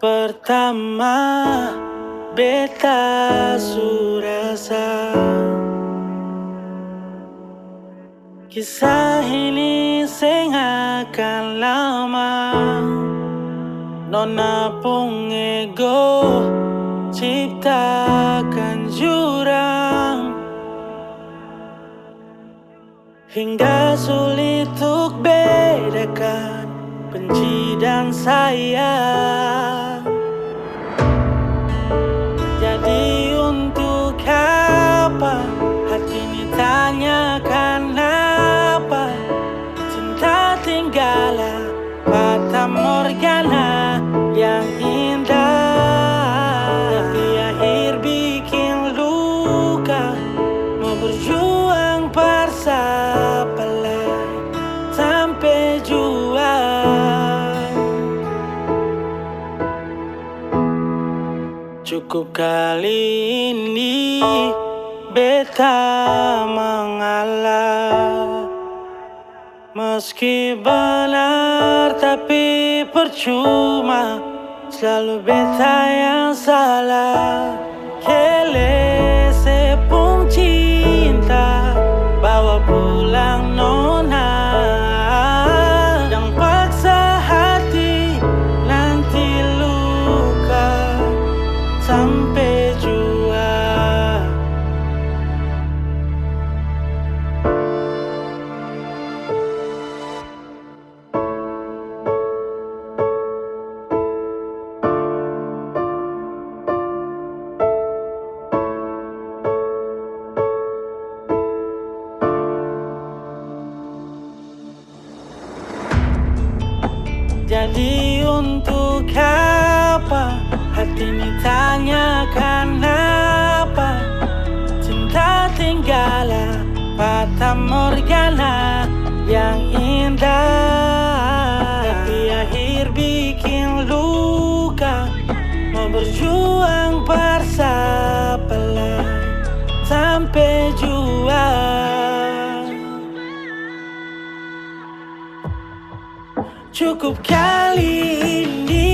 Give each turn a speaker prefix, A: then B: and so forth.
A: Pertama, beta surasa kisah ini seng akan lama. Nona pun ego ciptakan jurang hingga sulit untuk bedakan benci dan sayang. Jadi untuk apa hati ini tanyakan apa? Cinta tinggallah fata morgana yang indah, tapi akhir bikin luka. Mau berjuang paksa pelai sampai juang. Cukup kali ini beta mengalah. Meski benar tapi percuma, selalu beta yang salah. Kele sepung cinta bawa pulang nona, dan paksa hati nanti luka sampai jua. Jadi untuk apa hati ini tanyakan apa? Cinta tinggallah fata morgana yang indah, tapi akhir bikin luka. Mau berjuang paksa pelai sampai juang. Cukup kali ini